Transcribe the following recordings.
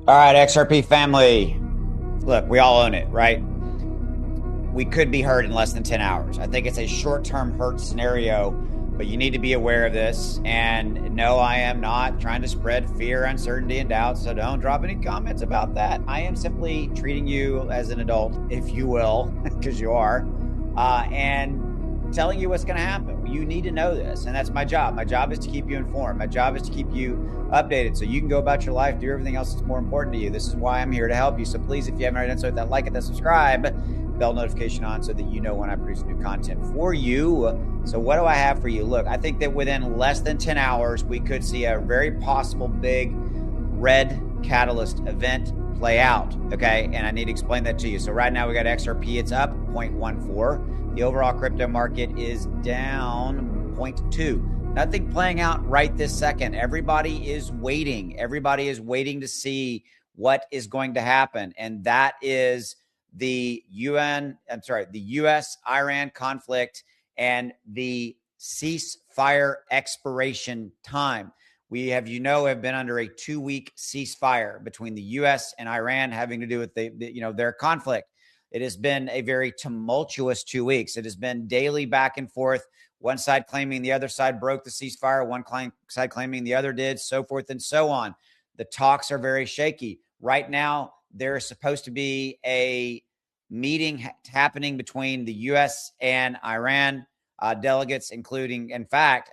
All right, XRP family. Look, we all own it, right? We could be hurt in less than 10 hours. I think it's a short term hurt scenario, but you need to be aware of this. And no, I am not trying to spread fear, uncertainty, and doubt. So don't drop any comments about that. I am simply treating you as an adult, if you will, because you are, and telling you what's going to happen. You need to know this. And that's my job. My job is to keep you informed. My job is to keep you updated so you can go about your life, do everything else that's more important to you. This is why I'm here to help you. So please, if you haven't already done so, hit that like and that subscribe, bell notification on so that you know when I produce new content for you. So what do I have for you? Look, I think that within less than 10 hours, we could see a very possible big red catalyst event play out. Okay. And I need to explain that to you. So right now we got XRP, it's up 0.14. The overall crypto market is down 0.2. Nothing playing out right this second. Everybody is waiting. Everybody is waiting to see what is going to happen. And that is the US-Iran conflict and the ceasefire expiration time. We have been under a 2-week ceasefire between the US and Iran having to do with their conflict. It has been a very tumultuous 2 weeks. It has been daily back and forth. One side claiming the other side broke the ceasefire, one side claiming the other did, so forth and so on. The talks are very shaky. Right now, there is supposed to be a meeting happening between the U.S. and Iran delegates, including, in fact,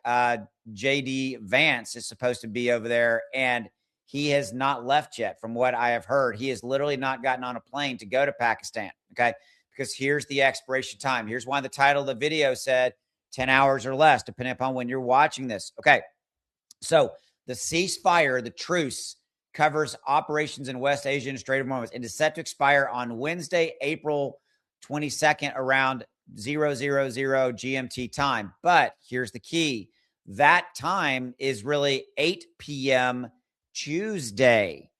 J.D. Vance is supposed to be over there, and he has not left yet. From what I have heard, he has literally not gotten on a plane to go to Pakistan, okay? Because here's the expiration time. Here's why the title of the video said 10 hours or less, depending upon when you're watching this. Okay, so the ceasefire, the truce, covers operations in West Asia and Strait of Hormuz. It is set to expire on Wednesday, April 22nd, around 000 GMT time. But here's the key. That time is really 8 p.m. Tuesday,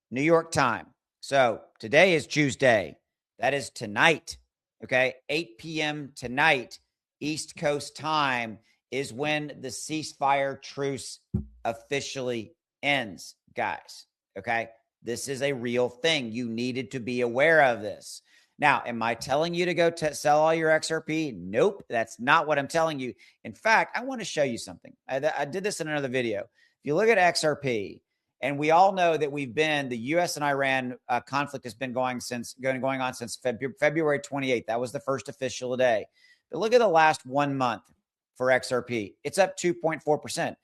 New York time. So today is Tuesday. That is tonight. Okay. 8 p.m. tonight, East Coast time, is when the ceasefire truce officially ends, guys. Okay. This is a real thing. You needed to be aware of this. Now, am I telling you to go sell all your XRP? Nope. That's not what I'm telling you. In fact, I want to show you something. I did this in another video. If you look at XRP, and we all know that the U.S. and Iran conflict has been going on since February 28th. That was the first official day. But look at the last 1 month for XRP. It's up 2.4%.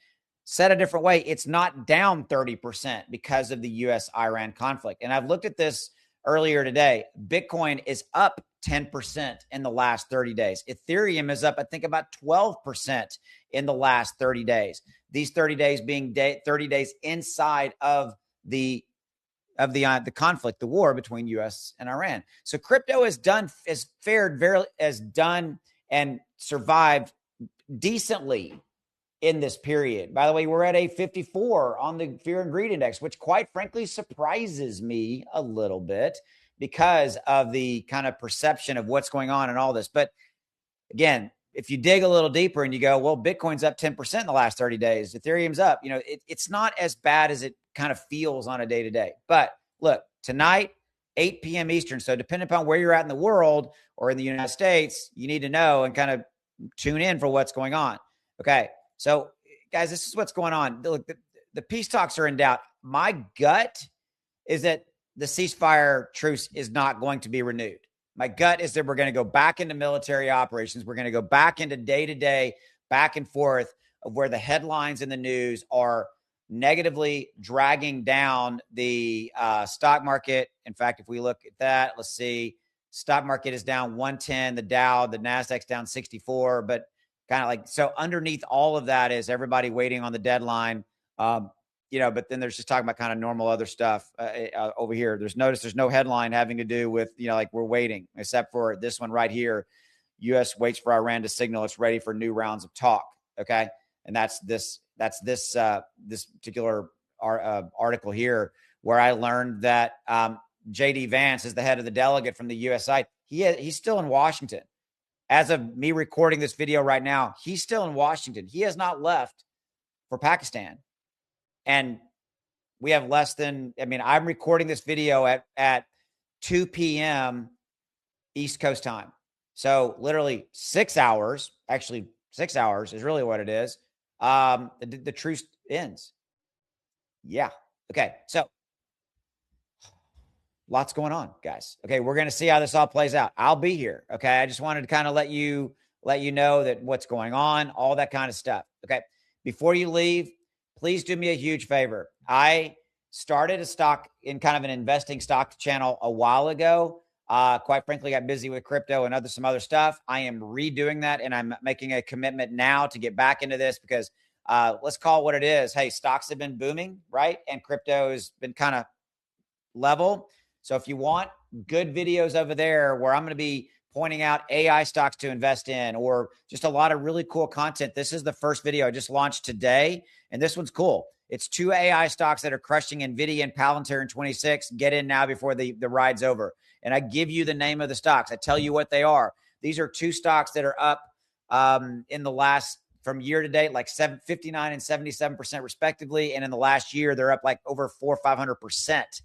Said a different way, it's not down 30% because of the U.S.-Iran conflict. And I've looked at this earlier today. Bitcoin is up 10% in the last 30 days. Ethereum is up, I think, about 12% in the last 30 days. These 30 days being 30 days inside of the conflict, the war between U.S. and Iran. So crypto has done and survived decently in this period. By the way, we're at a 54 on the Fear and Greed Index, which quite frankly surprises me a little bit because of the kind of perception of what's going on and all this. But again, if you dig a little deeper and you go, well, Bitcoin's up 10% in the last 30 days, Ethereum's up, it's not as bad as it kind of feels on a day-to-day. But look, tonight, 8 p.m. Eastern. So depending upon where you're at in the world or in the United States, you need to know and kind of tune in for what's going on. Okay. So guys, this is what's going on. Look, the peace talks are in doubt. My gut is that the ceasefire truce is not going to be renewed. My gut is that we're going to go back into military operations. We're going to go back into day-to-day, back and forth of where the headlines in the news are negatively dragging down the stock market. In fact, if we look at that, let's see, stock market is down 110, the Dow, the Nasdaq's down 64, but kind of like, so underneath all of that is everybody waiting on the deadline. But then there's just talking about kind of normal other stuff over here. There's no headline having to do with, like we're waiting, except for this one right here. U.S. waits for Iran to signal it's ready for new rounds of talk. Okay. And that's this particular article here where I learned that J.D. Vance is the head of the delegate from the U.S. side. He's still in Washington. As of me recording this video right now, he's still in Washington. He has not left for Pakistan. And we have less than, I'm recording this video at 2 p.m. East Coast time. So literally 6 hours, actually 6 hours is really what it is. The truce ends. Yeah. Okay. So lots going on, guys. Okay. We're going to see how this all plays out. I'll be here. Okay. I just wanted to kind of let you know that what's going on, all that kind of stuff. Okay. Before you leave, please do me a huge favor. I started a stock in kind of an investing stock channel a while ago. Quite frankly, got busy with crypto and some other stuff. I am redoing that, and I'm making a commitment now to get back into this because let's call it what it is. Hey, stocks have been booming, right? And crypto has been kind of level. So if you want good videos over there where I'm going to be pointing out AI stocks to invest in or just a lot of really cool content, this is the first video I just launched today. And this one's cool. It's 2 AI stocks that are crushing NVIDIA and Palantir in 26. Get in now before the ride's over. And I give you the name of the stocks. I tell you what they are. These are 2 stocks that are up in the last, from year to date, like 59 and 77% respectively. And in the last year, they're up like over 400 or 500%.